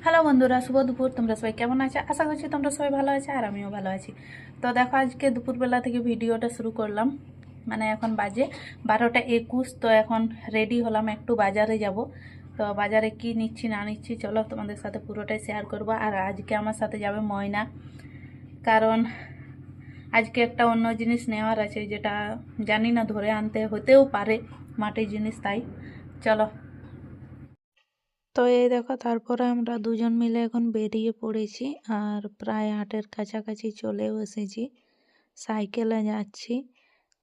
Hello বন্ধুরা, শুভ দুপুর। তোমরা সবাই কেমন আছো? আশা করছি তোমরা সবাই ভালো আছো আর আমিও ভালো আছি। তো দেখো, আজকে দুপুরবেলা থেকে ভিডিওটা শুরু করলাম। মানে এখন বাজে 12টা 21। তো এখন রেডি হলাম, একটু বাজারে যাব। তো বাজারে কি নিচ্ছি না নিচ্ছি চলো তোমাদের সাথে পুরোটাই শেয়ার করবো। আর আজকে আমার সাথে যাবে ময়না, কারণ আজকে একটা অন্য জিনিস নেওয়ার আছে, যেটা জানি না ধরে আনতে হতেও পারে, মাটির জিনিস। তাই চলো। তো এই দেখো, তারপরে আমরা দুজন মিলে এখন বেরিয়ে পড়েছি আর প্রায় 8-এর কাছাকাছি চলেও এসেছি। সাইকেলে যাচ্ছি।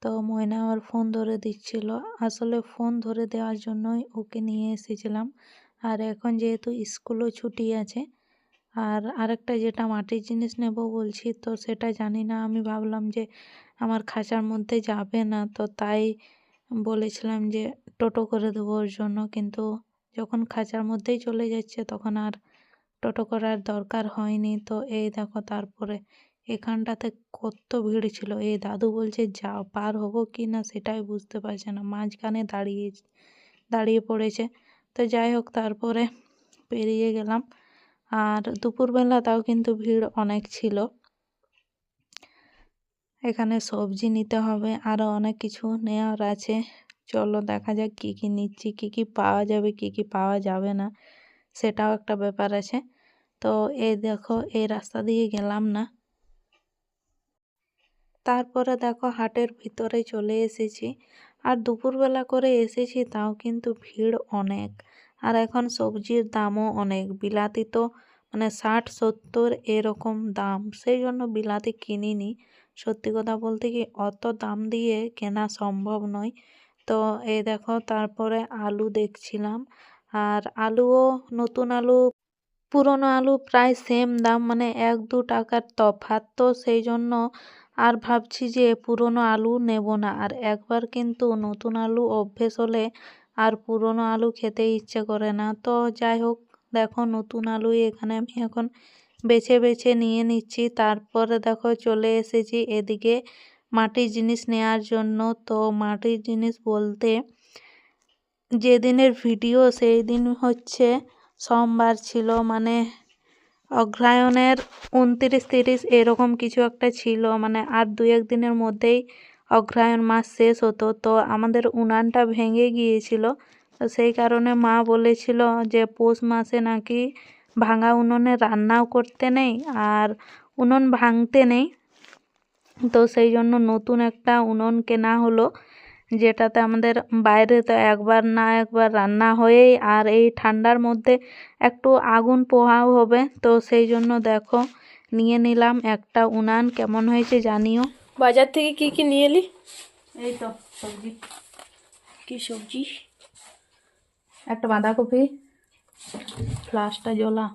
তো ময়না আমার ফোন ধরে দিচ্ছিল, আসলে ফোন ধরে দেওয়ার জন্যই ওকে নিয়ে এসেছিলাম। আর এখন যেহেতু স্কুলও ছুটি আছে, আর আরেকটা যেটা মাটির জিনিস নেব বলছি, তো সেটা জানি না। আমি ভাবলাম যে আমার খাঁচার মধ্যে যাবে না, তো তাই বলেছিলাম যে টোটো করে দেবো ওর জন্য। কিন্তু যখন খাঁচার মধ্যেই চলে যাচ্ছে তখন আর টোটো করার দরকার হয়নি। তো এই দেখো, তারপরে এখানটাতে কত ভিড় ছিল। এই দাদু বলছে যা পার হবো কি না সেটাই বুঝতে পারছে না, মাঝখানে দাঁড়িয়ে পড়েছে। তো যাই হোক, তারপরে পেরিয়ে গেলাম। আর দুপুরবেলা তাও কিন্তু ভিড় অনেক ছিল। এখানে সবজি নিতে হবে, আরও অনেক কিছু নেওয়ার আছে। চলো দেখা যাক কী কী নিচ্ছি, কী কী পাওয়া যাবে, কী কী পাওয়া যাবে না, সেটাও একটা ব্যাপার আছে। তো এই দেখো, এই রাস্তা দিয়ে গেলাম না। তারপরে দেখো, হাটের ভিতরে চলে এসেছি। আর দুপুরবেলা করে এসেছি, তাও কিন্তু ভিড় অনেক। আর এখন সবজির দামও অনেক। বিলাতি তো মানে 60-70 এরকম দাম, সেই জন্য বিলাতি কিনিনি। সত্যি কথা বলতে কি, অত দাম দিয়ে কেনা সম্ভব নয়। তো এই দেখো, তারপরে আলু দেখছিলাম। আর আলুও নতুন আলু পুরনো আলু প্রায় সেম দাম, মানে 1-2 টাকার তফাৎ। তো সেই জন্য আর ভাবছি যে পুরনো আলু নেব না। আর একবার কিন্তু নতুন আলু অভ্যেস হলে আর পুরনো আলু খেতে ইচ্ছে করে না। তো যাই হোক, দেখো নতুন আলুই এখানে আমি এখন বেছে বেছে নিয়ে নিচ্ছি। তারপরে দেখো, চলে এসেছি এদিকে মাটির জিনিস নেয়ার জন্য। তো মাটির জিনিস বলতে, যেদিনের ভিডিও সেই দিন হচ্ছে সোমবার ছিল, মানে অগ্রহায়ণের 29-30 এরকম কিছু একটা ছিল। মানে আর 2-1 দিনের মধ্যেই অগ্রহায়ণ মাস শেষ হতো। তো আমাদের উনানটা ভেঙে গিয়েছিল, তো সেই কারণে মা বলেছিল যে পৌষ মাসে নাকি ভাঙা উনুনে রান্নাও করতে নেই আর উনুন ভাঙতে নেই। তো সেই জন্য নতুন একটা উনুন কেনা হলো, যেটাতে আমাদের বাইরে তো একবার না একবার রান্না হয়েই, আর এই ঠান্ডার মধ্যে একটু আগুন পোহাও হবে। তো সেই জন্য দেখো, নিয়ে নিলাম একটা উনান। কেমন হয়েছে জানিও। বাজার থেকে কি কি নিয়ে এলি? এই তো সবজি, কি সবজি? একটা বাঁধাকপি, ফ্লাসটা জ্বলা,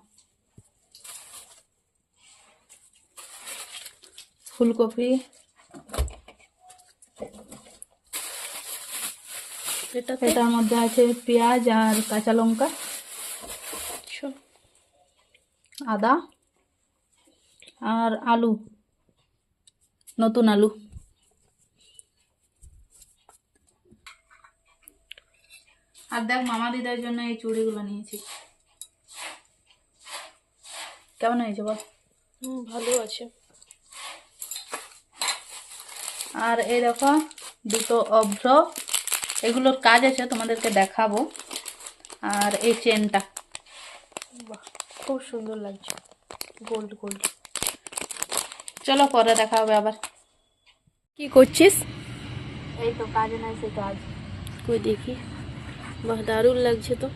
ফুলকপি, এটাতে এটার মধ্যে আছে পেঁয়াজ আর কাঁচা লঙ্কা, আচ্ছা, আদা আর আলু, নতুন আলু। আর দেখ, মামা দিদার জন্য এই চুড়িগুলো নিয়েছি। কেমন হয়েছে বল? ভালো আছে। আর এই দেখো, দুটো অভ্র, এগুলোর কাজ আছে, তোমাদেরকে দেখাবো। আর এই চেনটা, বাহ, খুব সুন্দর লাগছে, গোল্ড গোল্ড। চলো পরে দেখা হবে আবার। কি করছিস? এই তো কাজ নাই সে কাজ। কই দেখি। বাহ, দারুণ লাগছে তো।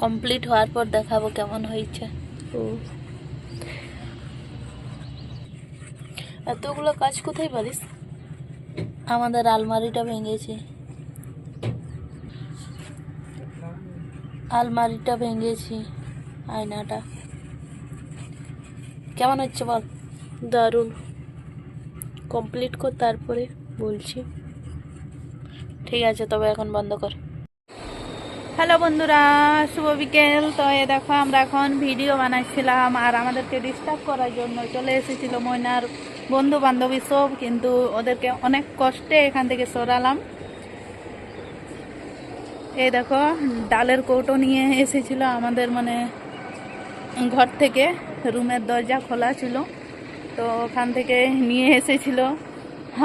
কমপ্লিট হওয়ার পর দেখাবো কেমন হয়েছে। ও, এতগুলো কাজ কোথায় পারিস? আমাদের আলমারিটা ভেঙেছে, আলমারিটা ভেঙেছি, আয়নাটা। কেমন হচ্ছে বল? দারুণ। কমপ্লিট কর, তারপরে বলছি। ঠিক আছে, তবে এখন বন্ধ কর। হ্যালো বন্ধুরা, শুভ বিকেল। তো এ দেখো, আমরা এখন ভিডিও বানাচ্ছিলাম আর আমাদেরকে ডিস্টার্ব করার জন্য চলে এসেছিল ময়নার বন্ধু বান্ধবী সব, কিন্তু ওদেরকে অনেক কষ্টে এখান থেকে সরালাম। এই দেখো ডালের কৌটো নিয়ে এসেছিল আমাদের মানে ঘর থেকে, রুমের দরজা খোলা ছিল তো ওখান থেকে নিয়ে এসেছিল।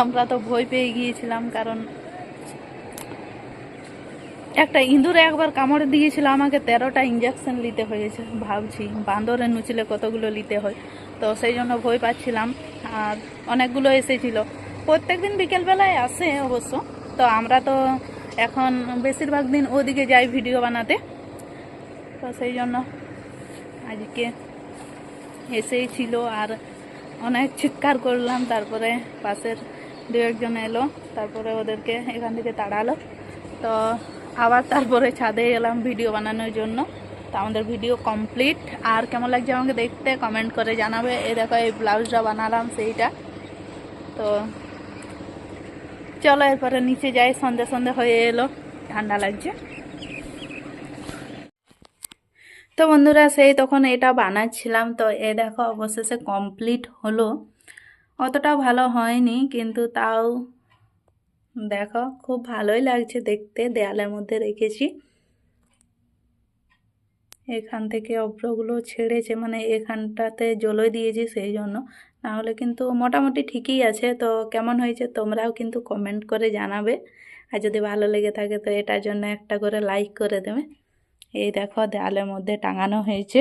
আমরা তো ভয় পেয়ে গিয়েছিলাম, কারণ একটা ইঁদুরে একবার কামড়ে দিয়েছিল আমাকে, 13টা ইঞ্জেকশন নিতে হয়েছে। ভাবছি বান্দরে নুচলে কতগুলো নিতে হয়, তো সেই জন্য ভয় পাচ্ছিলাম। আর অনেকগুলো এসেছিল, প্রত্যেকদিন বিকেলবেলায় আসে অবশ্য। তো আমরা তো এখন বেশিরভাগ দিন ওদিকে যাই ভিডিও বানাতে, তো সেই জন্য আজকে এসেই ছিল। আর অনেক চিৎকার করলাম, তারপরে পাশের দু একজন এলো, তারপরে ওদেরকে এখান থেকে তাড়ালো। তো আবার তারপরে ছাদে এলাম ভিডিও বানানোর জন্য। তো আমাদের ভিডিও কমপ্লিট। আর কেমন লাগছে আমাকে দেখতে কমেন্ট করে জানাবে। এই দেখো এই ব্লাউজটা বানালাম সেইটা। তো চলো এরপরে নিচে যাই, সন্ধে সন্ধে হয়ে এলো, ঠান্ডা লাগছে। তো বন্ধুরা সেই তখন এটা বানাচ্ছিলাম, তো এ দেখো অবশেষে কমপ্লিট হলো। অতটা ভালো হয়নি, কিন্তু তাও দেখো খুব ভালোই লাগছে দেখতে। দেয়ালের মধ্যে রেখেছি, এখান থেকে অভ্রগুলো ছেড়েছে, মানে এখানটাতে জলই দিয়েছি সেই জন্য। নাহলে কিন্তু মোটামুটি ঠিকই আছে। তো কেমন হয়েছে তোমরাও কিন্তু কমেন্ট করে জানাবে। আর যদি ভালো লেগে থাকে তো এটার জন্য একটা করে লাইক করে দেবে। এই দেখো দেয়ালের মধ্যে টাঙানো হয়েছে।